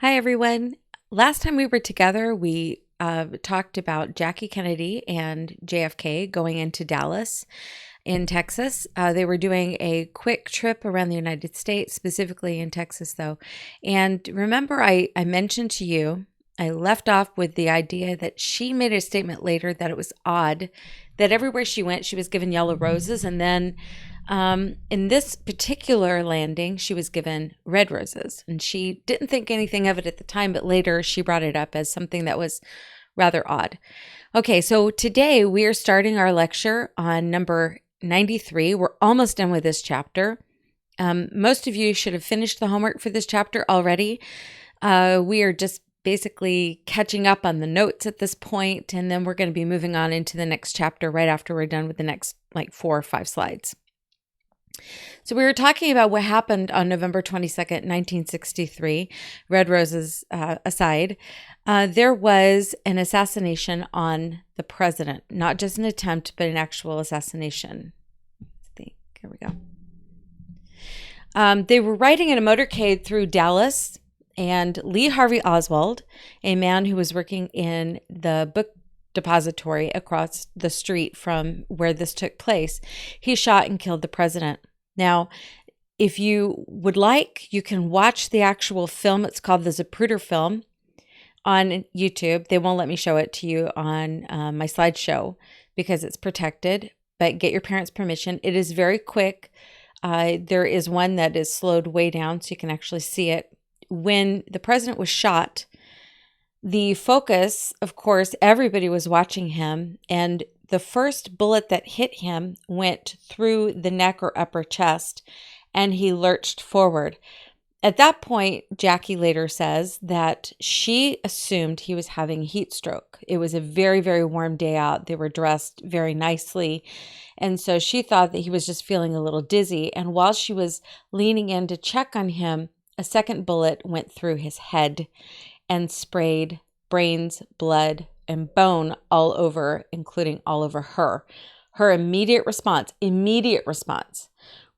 Hi, everyone. Last time we were together, we talked about Jackie Kennedy and JFK going into Dallas in Texas. They were doing a quick trip around the United States, specifically in Texas, though. And remember, I mentioned to you, I left off with the idea that she made a statement later that it was odd that everywhere she went, she was given yellow roses. And then in this particular landing, she was given red roses. And she didn't think anything of it at the time, but later she brought it up as something that was rather odd. Okay, so today we are starting our lecture on number 93. We're almost done with this chapter. Most of you should have finished the homework for this chapter already. We are just basically catching up on the notes at this point, and then we're going to be moving on into the next chapter right after we're done with the next 4 or 5 slides. So we were talking about what happened on November 22nd, 1963, red roses aside. There was an assassination on the president, not just an attempt, but an actual assassination. I think, here we go. They were riding in a motorcade through Dallas, and Lee Harvey Oswald, a man who was working in the book depository across the street from where this took place, he shot and killed the president. Now, if you would like, you can watch the actual film. It's called the Zapruder film on YouTube. They won't let me show it to you on my slideshow because it's protected, but get your parents' permission. It is very quick. There is one that is slowed way down so you can actually see it. When the president was shot, the focus, of course, everybody was watching him, and the first bullet that hit him went through the neck or upper chest, and he lurched forward. At that point, Jackie later says that she assumed he was having heat stroke. It was a very, very warm day out. They were dressed very nicely. And so she thought that he was just feeling a little dizzy. And while she was leaning in to check on him, a second bullet went through his head and sprayed brains, blood, and bone all over, including all over her. Her immediate response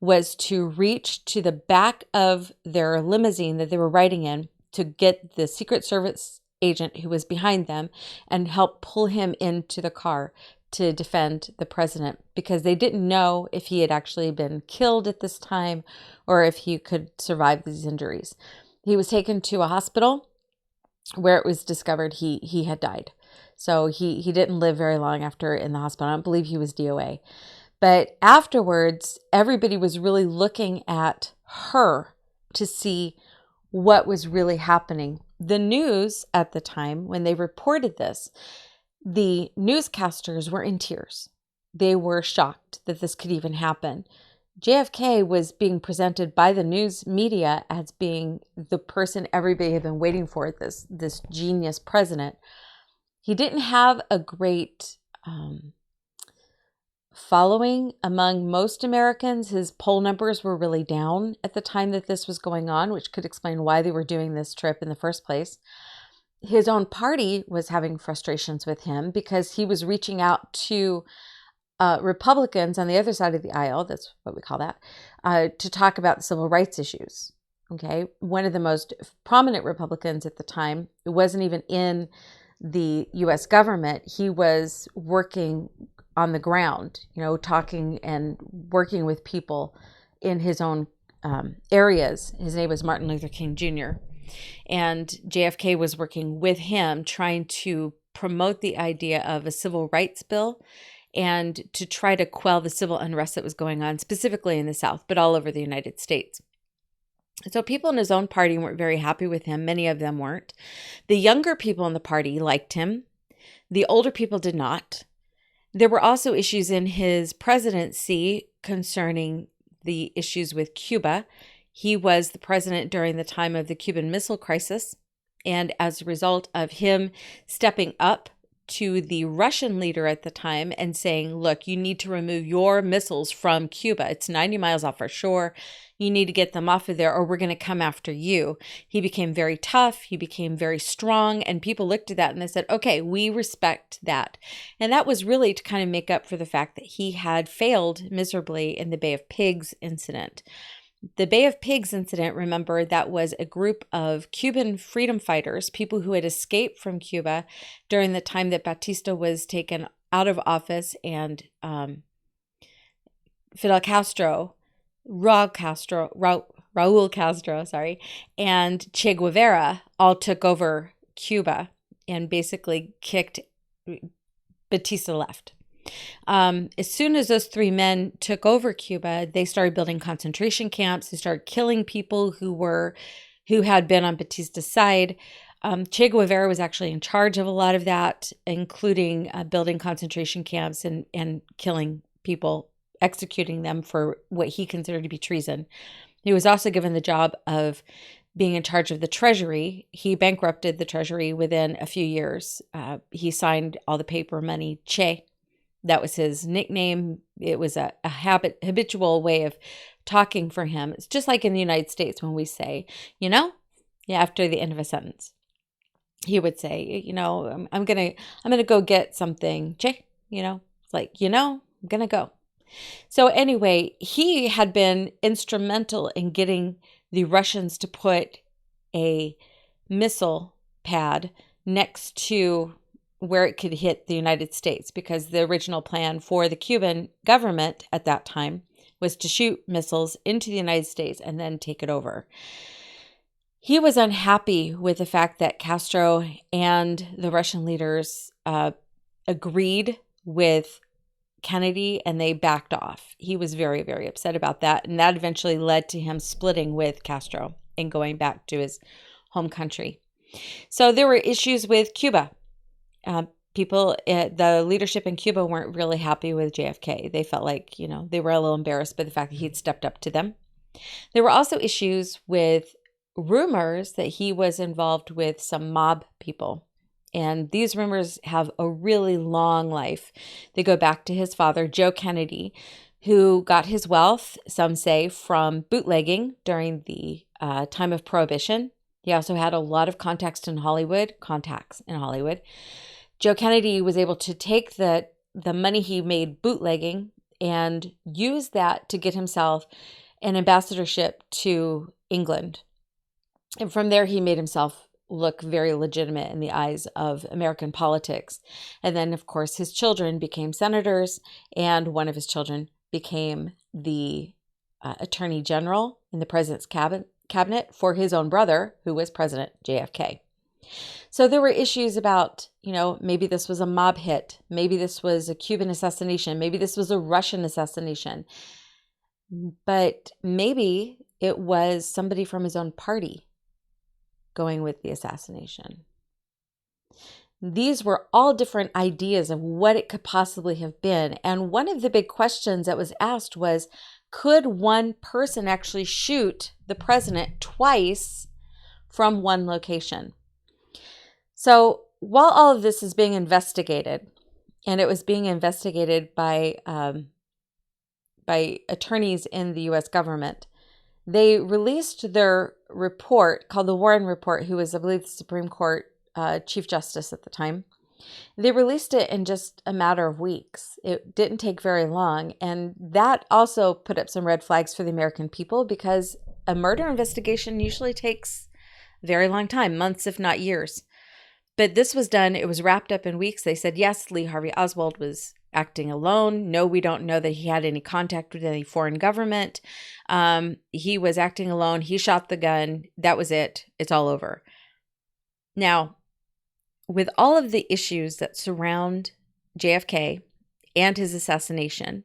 was to reach to the back of their limousine that they were riding in to get the Secret Service agent who was behind them and help pull him into the car to defend the president, because they didn't know if he had actually been killed at this time or if he could survive these injuries. He was taken to a hospital where it was discovered he had died. So he didn't live very long after in the hospital. I don't believe he was DOA. But afterwards, everybody was really looking at her to see what was really happening. The news at the time, when they reported this, the newscasters were in tears. They were shocked that this could even happen. JFK was being presented by the news media as being the person everybody had been waiting for, this genius president. He didn't have a great following among most Americans. His poll numbers were really down at the time that this was going on, which could explain why they were doing this trip in the first place. His own party was having frustrations with him because he was reaching out to Republicans on the other side of the aisle, that's what we call that, to talk about civil rights issues. Okay, one of the most prominent Republicans at the time wasn't even in the U.S. government. He was working on the ground, talking and working with people in his own areas. His name was Martin Luther King Jr. And JFK was working with him, trying to promote the idea of a civil rights bill and to try to quell the civil unrest that was going on, specifically in the South, but all over the United States. So people in his own party weren't very happy with him. Many of them weren't. The younger people in the party liked him. The older people did not. There were also issues in his presidency concerning the issues with Cuba. He was the president during the time of the Cuban Missile Crisis. And as a result of him stepping up to the Russian leader at the time and saying, look, you need to remove your missiles from Cuba. It's 90 miles off our shore. You need to get them off of there or we're going to come after you. He became very tough. He became very strong. And people looked at that and they said, okay, we respect that. And that was really to kind of make up for the fact that he had failed miserably in the Bay of Pigs incident. The Bay of Pigs incident, remember, that was a group of Cuban freedom fighters, people who had escaped from Cuba during the time that Batista was taken out of office, and Fidel Castro, Raul Castro, and Che Guevara all took over Cuba and basically kicked Batista left. As soon as those three men took over Cuba, they started building concentration camps. They started killing people who had been on Batista's side. Che Guevara was actually in charge of a lot of that, including building concentration camps and killing people, executing them for what he considered to be treason. He was also given the job of being in charge of the Treasury. He bankrupted the Treasury within a few years. He signed all the paper money, Che. That was his nickname. It was a habitual way of talking for him. It's just like in the United States when we say, after the end of a sentence, he would say, I'm gonna go get something, Che. It's like, I'm gonna go. So anyway, he had been instrumental in getting the Russians to put a missile pad next to where it could hit the United States, because the original plan for the Cuban government at that time was to shoot missiles into the United States and then take it over. He was unhappy with the fact that Castro and the Russian leaders agreed with Kennedy and they backed off. He was very, very upset about that. And that eventually led to him splitting with Castro and going back to his home country. So there were issues with Cuba. The leadership in Cuba weren't really happy with JFK. They felt like, they were a little embarrassed by the fact that he'd stepped up to them. There were also issues with rumors that he was involved with some mob people. And these rumors have a really long life. They go back to his father, Joe Kennedy, who got his wealth, some say, from bootlegging during the time of Prohibition. He also had a lot of contacts in Hollywood. Joe Kennedy was able to take the money he made bootlegging and use that to get himself an ambassadorship to England. And from there, he made himself look very legitimate in the eyes of American politics. And then, of course, his children became senators, and one of his children became the attorney general in the president's cabinet for his own brother, who was President JFK. So there were issues about, maybe this was a mob hit. Maybe this was a Cuban assassination. Maybe this was a Russian assassination. But maybe it was somebody from his own party going with the assassination. These were all different ideas of what it could possibly have been. And one of the big questions that was asked was, could one person actually shoot the president twice from one location? So while all of this is being investigated, and it was being investigated by attorneys in the U.S. government, they released their report called the Warren Report, who was, I believe, the Supreme Court Chief Justice at the time. They released it in just a matter of weeks. It didn't take very long. And that also put up some red flags for the American people, because a murder investigation usually takes a very long time, months, if not years. But this was done. It was wrapped up in weeks. They said, yes, Lee Harvey Oswald was acting alone. No, we don't know that he had any contact with any foreign government. He was acting alone. He shot the gun. That was it. It's all over. Now, with all of the issues that surround JFK and his assassination,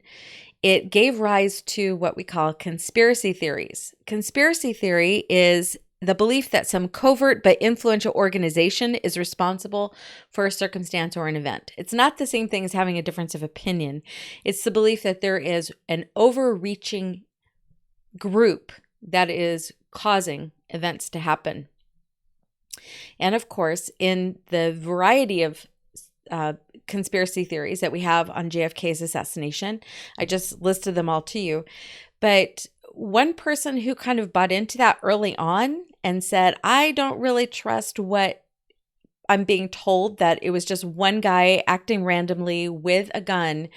it gave rise to what we call conspiracy theories. Conspiracy theory is the belief that some covert but influential organization is responsible for a circumstance or an event. It's not the same thing as having a difference of opinion. It's the belief that there is an overreaching group that is causing events to happen. And of course, in the variety of conspiracy theories that we have on JFK's assassination, I just listed them all to you. But one person who kind of bought into that early on and said, I don't really trust what I'm being told, that it was just one guy acting randomly with a gun,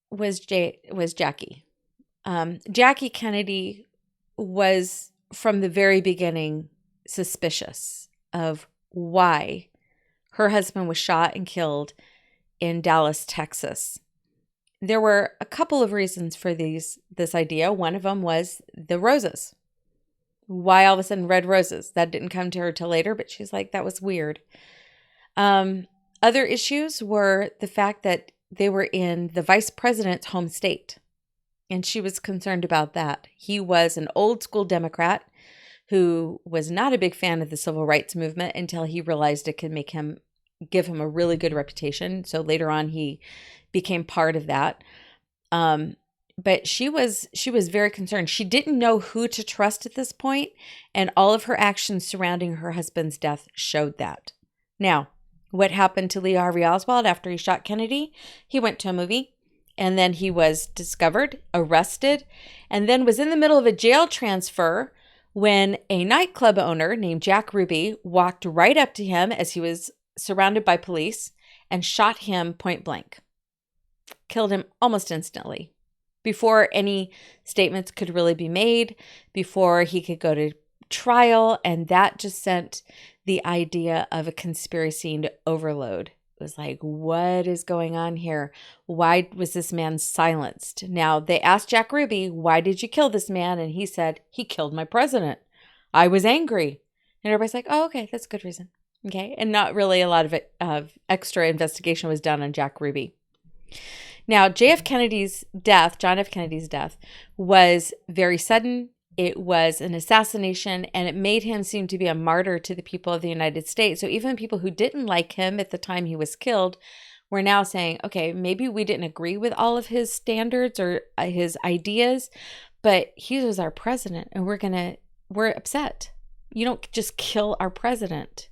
was Jackie. Jackie Kennedy was from the very beginning suspicious of why her husband was shot and killed in Dallas, Texas. There were a couple of reasons for this idea. One of them was the roses. Why all of a sudden red roses? That didn't come to her till later, but she's like, that was weird. Other issues were the fact that they were in the vice president's home state, and she was concerned about that. He was an old school Democrat who was not a big fan of the civil rights movement until he realized it could give him a really good reputation. So later on, he became part of that. But she was very concerned. She didn't know who to trust at this point, and all of her actions surrounding her husband's death showed that. Now, what happened to Lee Harvey Oswald after he shot Kennedy? He went to a movie, and then he was discovered, arrested, and then was in the middle of a jail transfer when a nightclub owner named Jack Ruby walked right up to him as he was surrounded by police and shot him point blank. Killed him almost instantly, before any statements could really be made, before he could go to trial, and that just sent the idea of a conspiracy to overload. It was like, what is going on here? Why was this man silenced? Now, they asked Jack Ruby, why did you kill this man? And he said, he killed my president. I was angry. And everybody's like, oh, okay, that's a good reason. Okay. And not really a lot of extra investigation was done on Jack Ruby. Now, John F. Kennedy's death was very sudden. It was an assassination, and it made him seem to be a martyr to the people of the United States. So even people who didn't like him at the time he was killed were now saying, okay, maybe we didn't agree with all of his standards or his ideas, but he was our president, and we're upset. You don't just kill our president.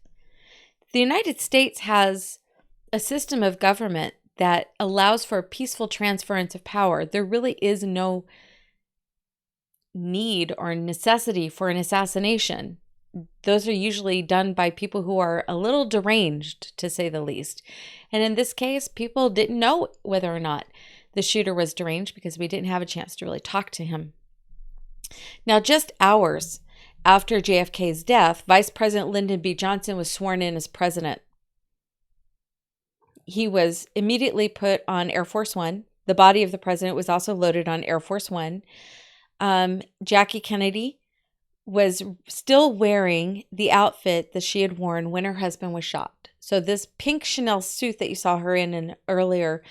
The United States has a system of government that allows for a peaceful transference of power. There really is no need or necessity for an assassination. Those are usually done by people who are a little deranged, to say the least. And in this case, people didn't know whether or not the shooter was deranged because we didn't have a chance to really talk to him. Now, just hours after JFK's death, Vice President Lyndon B. Johnson was sworn in as president. He was immediately put on Air Force One. The body of the president was also loaded on Air Force One. Jackie Kennedy was still wearing the outfit that she had worn when her husband was shot. So this pink Chanel suit that you saw her in an earlier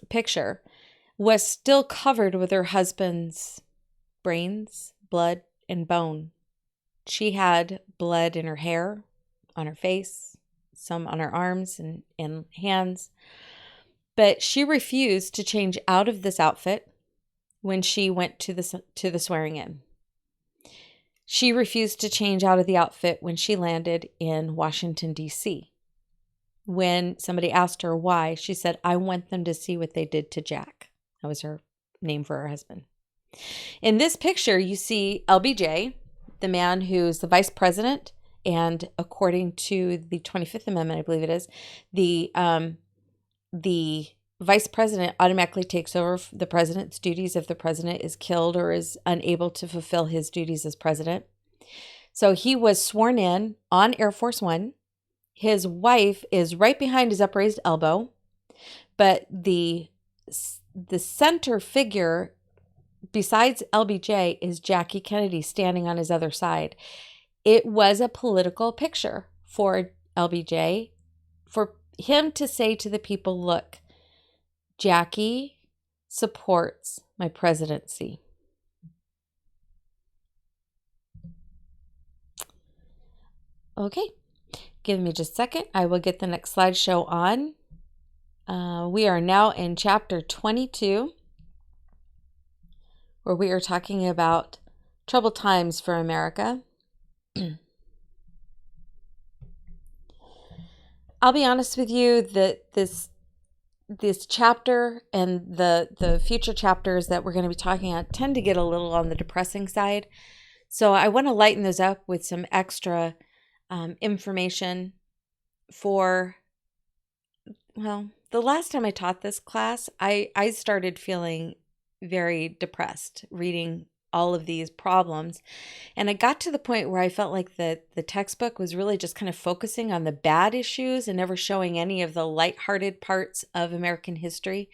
picture was still covered with her husband's brains, blood, and bone. She had blood in her hair, on her face, some on her arms and hands. But she refused to change out of this outfit when she went to the swearing in. She refused to change out of the outfit when she landed in Washington, D.C. When somebody asked her why, she said, I want them to see what they did to Jack. That was her name for her husband. In this picture, you see LBJ, the man who's the vice president, and according to the 25th Amendment, I believe it is, the vice president automatically takes over the president's duties if the president is killed or is unable to fulfill his duties as president. So he was sworn in on Air Force One. His wife is right behind his upraised elbow, but the center figure besides LBJ is Jackie Kennedy standing on his other side. It was a political picture for LBJ, for him to say to the people, look, Jackie supports my presidency. Okay, give me just a second. I will get the next slideshow on. We are now in chapter 22, where we are talking about troubled times for America. I'll be honest with you that this chapter and the future chapters that we're going to be talking about tend to get a little on the depressing side. So I want to lighten those up with some extra information for, well, the last time I taught this class, I started feeling very depressed reading all of these problems. And I got to the point where I felt like the textbook was really just kind of focusing on the bad issues and never showing any of the lighthearted parts of American history.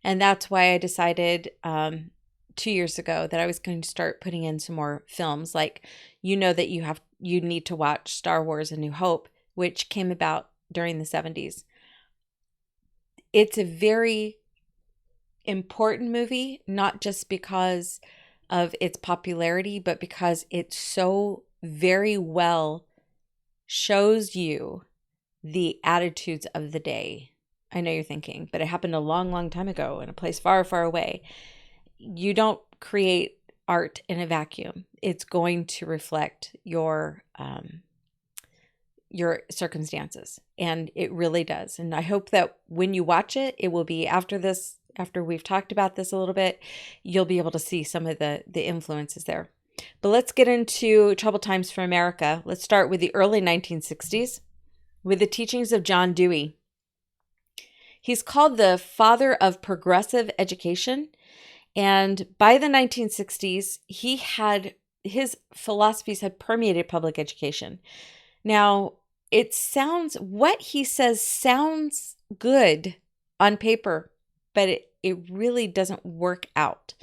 And that's why I decided 2 years ago that I was going to start putting in some more films. Like, that you need to watch Star Wars: A New Hope, which came about during the 70s. It's a very important movie, not just because of its popularity, but because it so very well shows you the attitudes of the day. I know you're thinking, but it happened a long, long time ago in a place far, far away. You don't create art in a vacuum. It's going to reflect your circumstances, and it really does. And I hope that when you watch it, it will be after we've talked about this a little bit, you'll be able to see some of the influences there. But let's get into troubled times for America. Let's start with the early 1960s with the teachings of John Dewey. He's called the father of progressive education. And by the 1960s, his philosophies had permeated public education. Now, what he says sounds good on paper, but it really doesn't work out.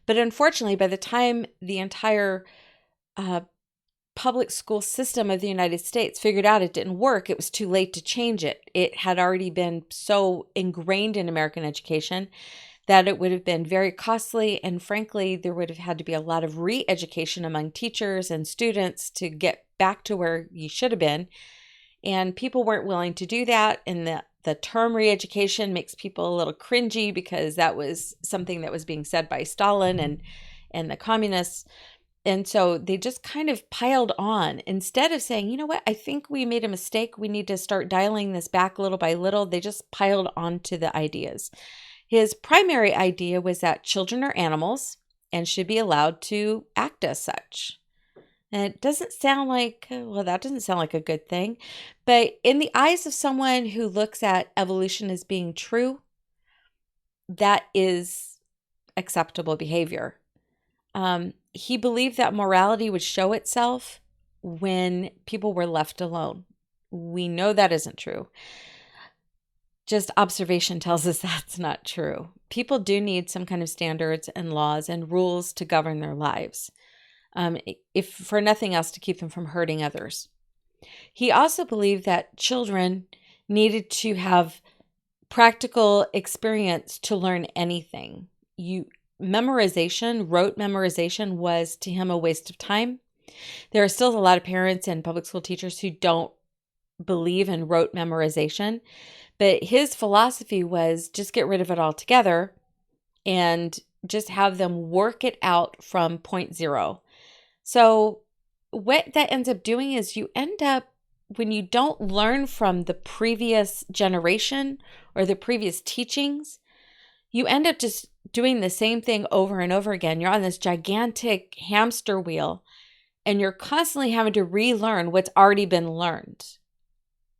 But unfortunately, by the time the entire public school system of the United States figured out it didn't work, it was too late to change it. It had already been so ingrained in American education that it would have been very costly. And frankly, there would have had to be a lot of re-education among teachers and students to get back to where you should have been. And people weren't willing to do that. And the term re-education makes people a little cringy because that was something that was being said by Stalin and the communists. And so they just kind of piled on. Instead of saying, you know what, I think we made a mistake, we need to start dialing this back little by little, they just piled on to the ideas. His primary idea was that children are animals and should be allowed to act as such. And it doesn't sound like, that doesn't sound like a good thing. But in the eyes of someone who looks at evolution as being true, that is acceptable behavior. He believed that morality would show itself when people were left alone. We know that isn't true. Just observation tells us that's not true. People do need some kind of standards and laws and rules to govern their lives, if for nothing else, to keep them from hurting others. He also believed that children needed to have practical experience to learn anything. Rote memorization was to him a waste of time. There are still a lot of parents and public school teachers who don't believe in rote memorization, but his philosophy was just get rid of it altogether and just have them work it out from point zero. So what that ends up doing is you end up, when you don't learn from the previous generation or the previous teachings, you end up just doing the same thing over and over again. You're on this gigantic hamster wheel and you're constantly having to relearn what's already been learned.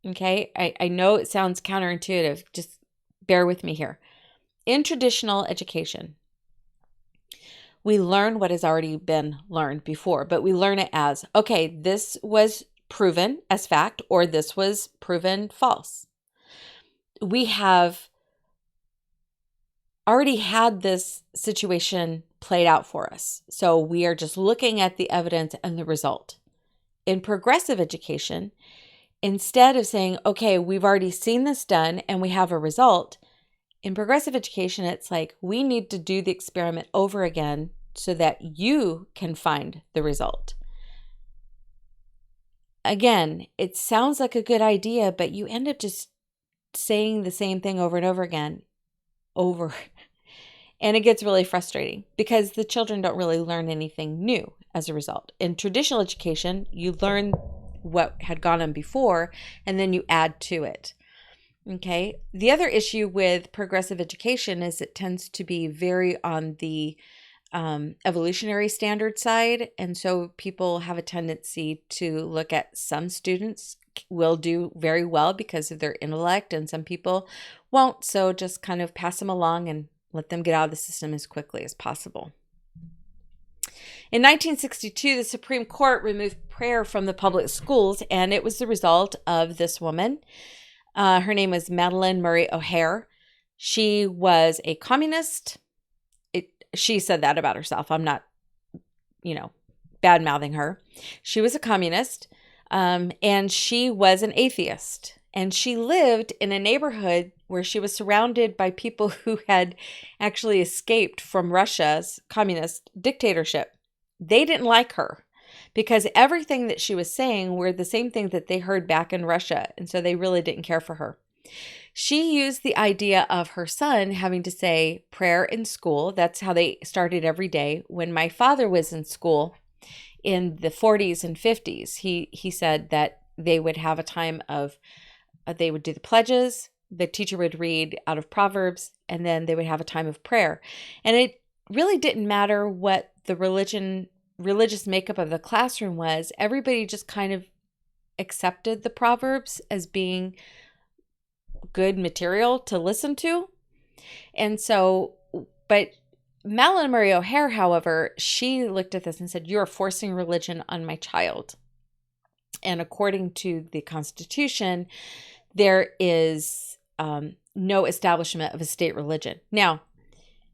Okay, I know it sounds counterintuitive. Just bear with me here. In traditional education, we learn what has already been learned before, but we learn it as, okay, this was proven as fact, or this was proven false. We have already had this situation played out for us. So we are just looking at the evidence and the result. In progressive education, instead of saying, okay, we've already seen this done and we have a result, in progressive education, it's like, we need to do the experiment over again so that you can find the result. Again, it sounds like a good idea, but you end up just saying the same thing over and over again, and it gets really frustrating because the children don't really learn anything new as a result. In traditional education, you learn what had gone on before, and then you add to it. Okay. The other issue with progressive education is it tends to be very on the evolutionary standard side. And so people have a tendency to look at some students will do very well because of their intellect and some people won't. So just kind of pass them along and Let them get out of the system as quickly as possible. In 1962, the Supreme Court removed prayer from the public schools, and it was the result of this woman. Her name was Madalyn Murray O'Hair. She was a communist. She said that about herself. I'm not, bad-mouthing her. She was a communist, and she was an atheist. And she lived in a neighborhood where she was surrounded by people who had actually escaped from Russia's communist dictatorship. They didn't like her because everything that she was saying were the same thing that they heard back in Russia. And so they really didn't care for her. She used the idea of her son having to say prayer in school. That's how they started every day. When my father was in school in the 40s and 50s, he said that they would have a time of, they would do the pledges, the teacher would read out of Proverbs, and then they would have a time of prayer. And it really didn't matter what the religious makeup of the classroom was. Everybody just kind of accepted the Proverbs as being good material to listen to. And so, but Madalyn Murray O'Hair, however, she looked at this and said, "You're forcing religion on my child." And according to the Constitution, there is no establishment of a state religion. Now,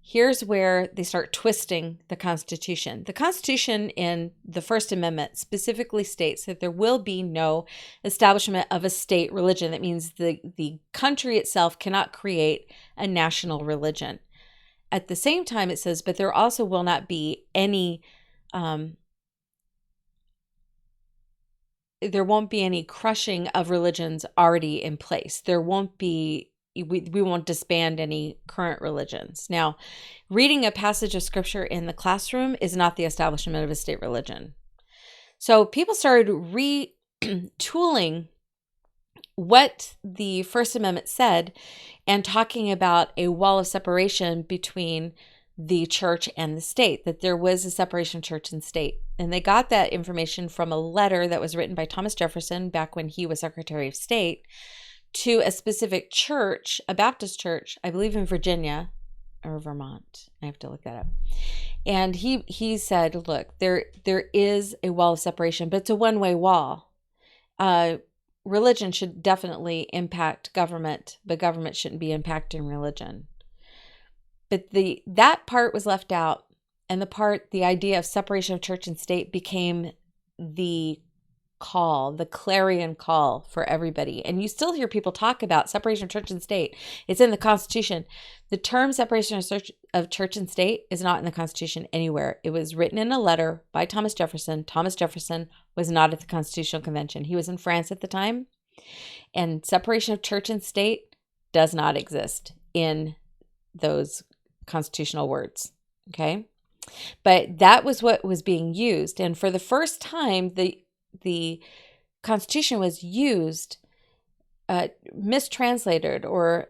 here's where they start twisting the Constitution. The Constitution in the First Amendment specifically states that there will be no establishment of a state religion. That means the country itself cannot create a national religion. At the same time, it says, but there also will not be any, there won't be any crushing of religions already in place. There won't be, we won't disband any current religions. Now, reading a passage of scripture in the classroom is not the establishment of a state religion. So people started retooling what the First Amendment said and talking about a wall of separation between the church and the state, that there was a separation of church and state. And they got that information from a letter that was written by Thomas Jefferson back when he was Secretary of State to a specific church, a Baptist church, I believe in Virginia or Vermont. I have to look that up. And he said, look, there is a wall of separation, but it's a one-way wall. Religion should definitely impact government, but government shouldn't be impacting religion. But that part was left out, and the idea of separation of church and state became the call, the clarion call for everybody. And you still hear people talk about separation of church and state. It's in the Constitution. The term separation of church and state is not in the Constitution anywhere. It was written in a letter by Thomas Jefferson. Thomas Jefferson was not at the Constitutional Convention. He was in France at the time. And separation of church and state does not exist in those constitutional words. Okay? But that was what was being used. And for the first time, the Constitution was used, mistranslated or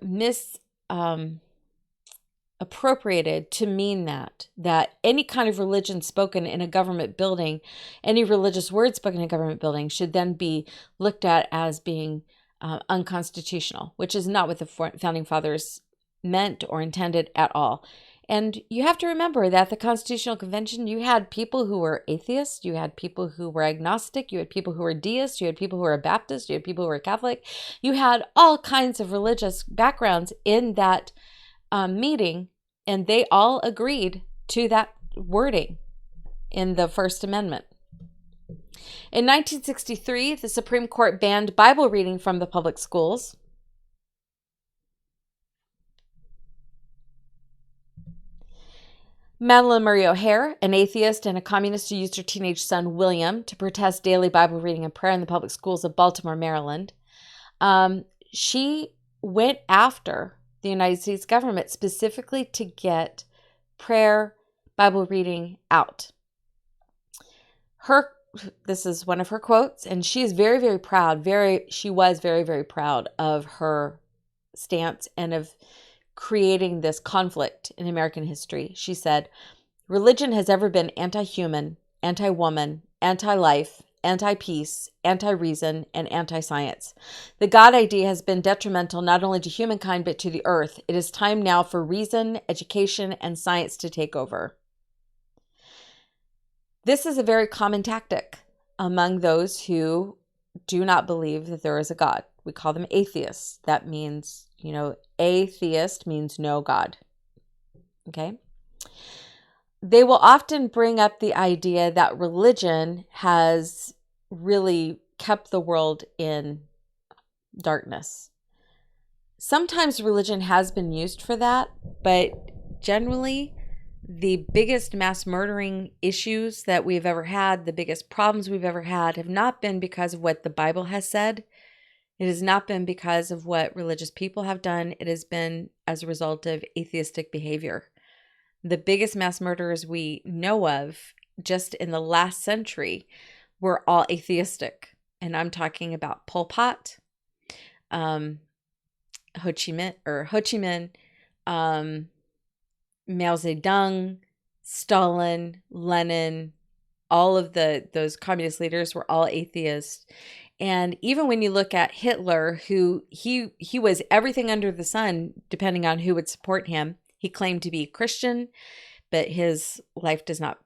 appropriated to mean that any kind of religion spoken in a government building, any religious word spoken in a government building should then be looked at as being unconstitutional, which is not what the Founding Fathers meant or intended at all. And you have to remember that the Constitutional Convention, you had people who were atheists, you had people who were agnostic, you had people who were deists, you had people who were Baptist, you had people who were Catholic. You had all kinds of religious backgrounds in that meeting, and they all agreed to that wording in the First Amendment. In 1963, the Supreme Court banned Bible reading from the public schools. Madalyn Murray O'Hair, an atheist and a communist who used her teenage son, William, to protest daily Bible reading and prayer in the public schools of Baltimore, Maryland. She went after the United States government specifically to get prayer, Bible reading out. This is one of her quotes, and she is very, very proud. She was very, very proud of her stance and of creating this conflict in American history. She said, "Religion has ever been anti-human, anti-woman, anti-life, anti-peace, anti-reason, and anti-science. The God idea has been detrimental not only to humankind but to the earth. It is time now for reason, education, and science to take over. This is a very common tactic among those who do not believe that there is a God. We call them atheists. That means, atheist means no God. Okay? They will often bring up the idea that religion has really kept the world in darkness. Sometimes religion has been used for that, but generally, the biggest mass murdering issues that we've ever had, the biggest problems we've ever had, have not been because of what the Bible has said. It has not been because of what religious people have done. It has been as a result of atheistic behavior. The biggest mass murderers we know of just in the last century were all atheistic. And I'm talking about Pol Pot, Ho Chi Minh, Mao Zedong, Stalin, Lenin, all of those communist leaders were all atheists. And even when you look at Hitler, who he was everything under the sun, depending on who would support him. He claimed to be Christian, but his life does not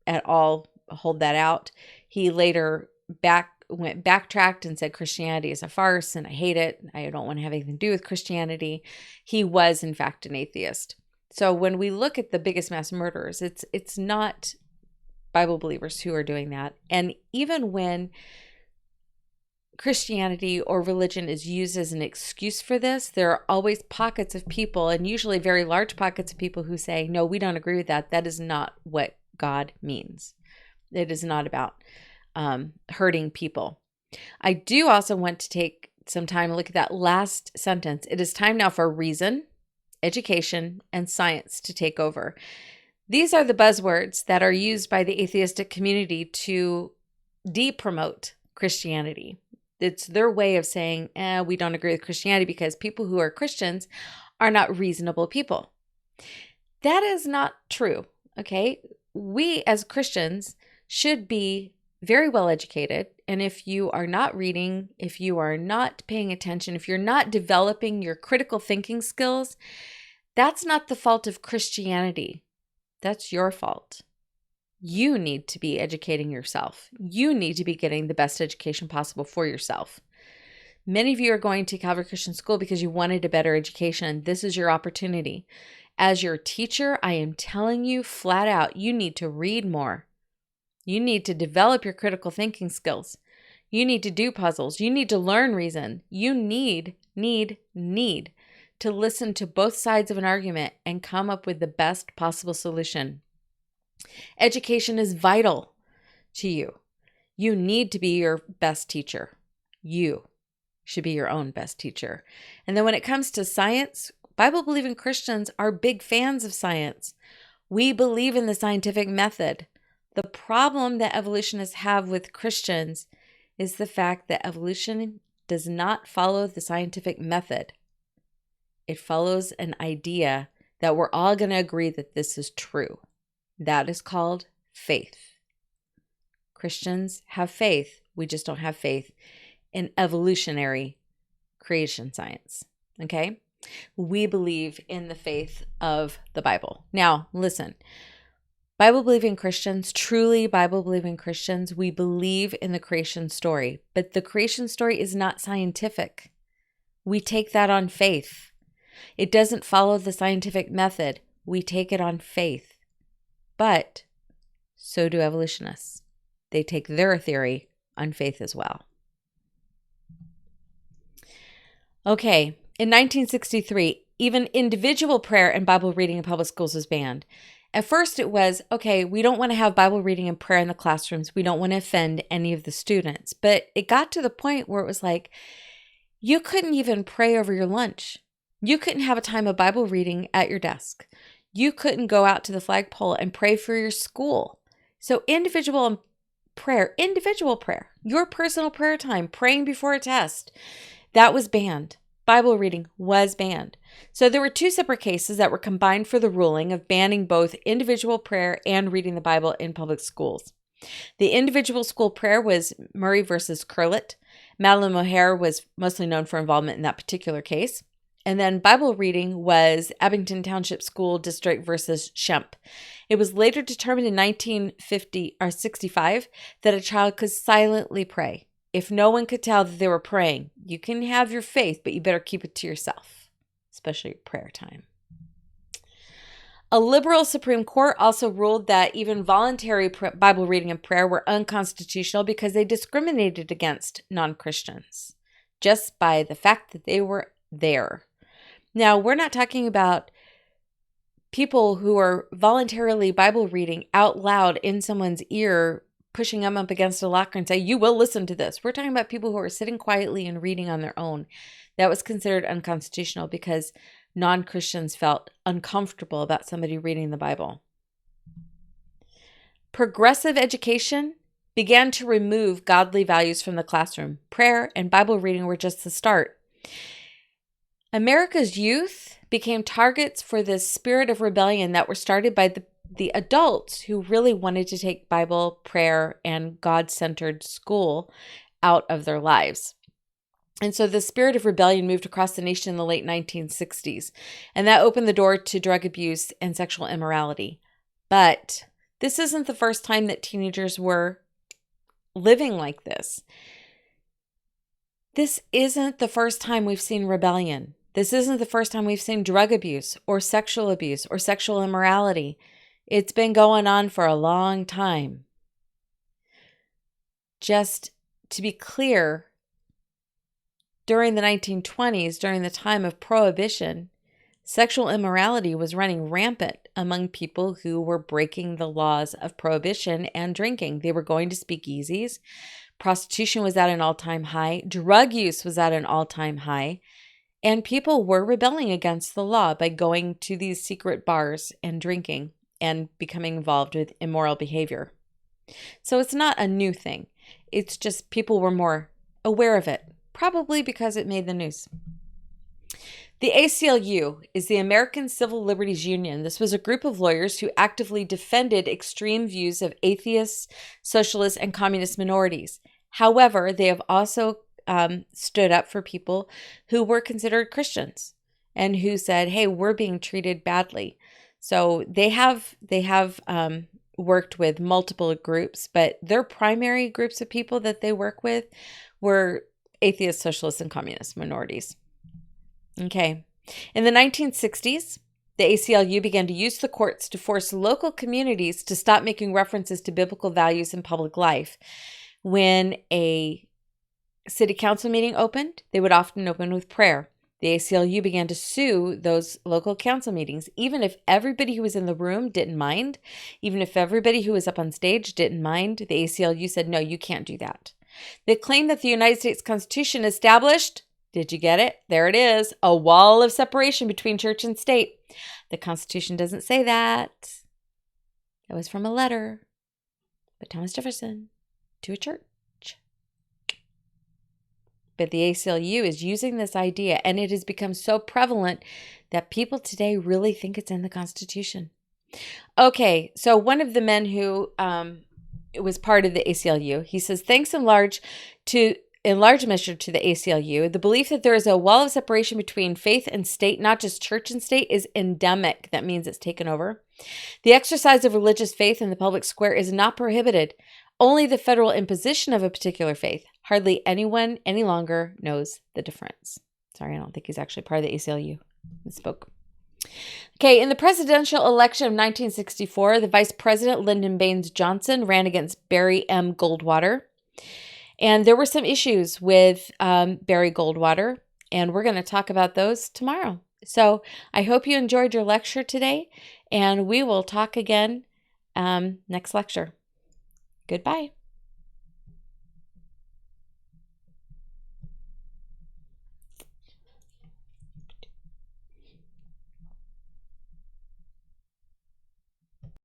at all hold that out. He later backtracked and said Christianity is a farce and I hate it. I don't want to have anything to do with Christianity. He was, in fact, an atheist. So when we look at the biggest mass murderers, it's not Bible believers who are doing that. And even when Christianity or religion is used as an excuse for this, there are always pockets of people, and usually very large pockets of people, who say, no, we don't agree with that. That is not what God means. It is not about hurting people. I do also want to take some time and look at that last sentence. It is time now for reason, education, and science to take over. These are the buzzwords that are used by the atheistic community to de-promote Christianity. It's their way of saying, we don't agree with Christianity because people who are Christians are not reasonable people. That is not true, okay? We as Christians should be very well educated. And if you are not reading, if you are not paying attention, if you're not developing your critical thinking skills, that's not the fault of Christianity. That's your fault. You need to be educating yourself. You need to be getting the best education possible for yourself. Many of you are going to Calvary Christian School because you wanted a better education. This is your opportunity. As your teacher, I am telling you flat out, you need to read more. You need to develop your critical thinking skills. You need to do puzzles. You need to learn reason. You need to listen to both sides of an argument and come up with the best possible solution. Education is vital to you. You need to be your best teacher. You should be your own best teacher. And then when it comes to science, Bible-believing Christians are big fans of science. We believe in the scientific method. The problem that evolutionists have with Christians is the fact that evolution does not follow the scientific method. It follows an idea that we're all going to agree that this is true. That is called faith. Christians have faith. We just don't have faith in evolutionary creation science. Okay? We believe in the faith of the Bible. Now, listen. Bible-believing Christians, truly Bible-believing Christians, we believe in the creation story. But the creation story is not scientific. We take that on faith. It doesn't follow the scientific method. We take it on faith. But so do evolutionists. They take their theory on faith as well. Okay, in 1963, even individual prayer and Bible reading in public schools was banned. At first it was, okay, we don't want to have Bible reading and prayer in the classrooms. We don't want to offend any of the students. But it got to the point where it was like, you couldn't even pray over your lunch. You couldn't have a time of Bible reading at your desk. You couldn't go out to the flagpole and pray for your school. So individual prayer, your personal prayer time, praying before a test, that was banned. Bible reading was banned. So there were two separate cases that were combined for the ruling of banning both individual prayer and reading the Bible in public schools. The individual school prayer was Murray versus Curlett. Madeline Mohair was mostly known for involvement in that particular case. And then Bible reading was Abington Township School District versus Shemp. It was later determined in 1965 that a child could silently pray. If no one could tell that they were praying, you can have your faith, but you better keep it to yourself, especially prayer time. A liberal Supreme Court also ruled that even voluntary Bible reading and prayer were unconstitutional because they discriminated against non-Christians just by the fact that they were there. Now, we're not talking about people who are voluntarily Bible reading out loud in someone's ear, pushing them up against a locker and say, you will listen to this. We're talking about people who are sitting quietly and reading on their own. That was considered unconstitutional because non-Christians felt uncomfortable about somebody reading the Bible. Progressive education began to remove godly values from the classroom. Prayer and Bible reading were just the start. America's youth became targets for this spirit of rebellion that were started by the adults who really wanted to take Bible, prayer, and God-centered school out of their lives. And so the spirit of rebellion moved across the nation in the late 1960s, and that opened the door to drug abuse and sexual immorality. But this isn't the first time that teenagers were living like this. This isn't the first time we've seen rebellion. This isn't the first time we've seen drug abuse or sexual immorality. It's been going on for a long time. Just to be clear, during the 1920s, during the time of Prohibition, sexual immorality was running rampant among people who were breaking the laws of Prohibition and drinking. They were going to speakeasies. Prostitution was at an all-time high. Drug use was at an all-time high. And people were rebelling against the law by going to these secret bars and drinking and becoming involved with immoral behavior. So it's not a new thing. It's just people were more aware of it. Probably because it made the news. The ACLU is the American Civil Liberties Union. This was a group of lawyers who actively defended extreme views of atheists, socialists, and communist minorities. However, they have also stood up for people who were considered Christians and who said, hey, we're being treated badly. So they have worked with multiple groups, but their primary groups of people that they work with were atheists, socialists, and communist minorities. Okay. In the 1960s, the ACLU began to use the courts to force local communities to stop making references to biblical values in public life. When a city council meeting opened, they would often open with prayer. The ACLU began to sue those local council meetings, even if everybody who was in the room didn't mind, even if everybody who was up on stage didn't mind. The ACLU said, no, you can't do that. They claimed that the United States Constitution established, did you get it? There it is, a wall of separation between church and state. The Constitution doesn't say that. That was from a letter by Thomas Jefferson to a church. But the ACLU is using this idea, and it has become so prevalent that people today really think it's in the Constitution. Okay, so one of the men who was part of the ACLU, he says, thanks in large measure to the ACLU, the belief that there is a wall of separation between faith and state, not just church and state, is endemic. That means it's taken over. The exercise of religious faith in the public square is not prohibited. Only the federal imposition of a particular faith. Hardly anyone any longer knows the difference. Sorry, I don't think he's actually part of the ACLU. I spoke. Okay, in the presidential election of 1964, the Vice President Lyndon Baines Johnson ran against Barry M. Goldwater. And there were some issues with Barry Goldwater, and we're going to talk about those tomorrow. So I hope you enjoyed your lecture today, and we will talk again next lecture. Goodbye.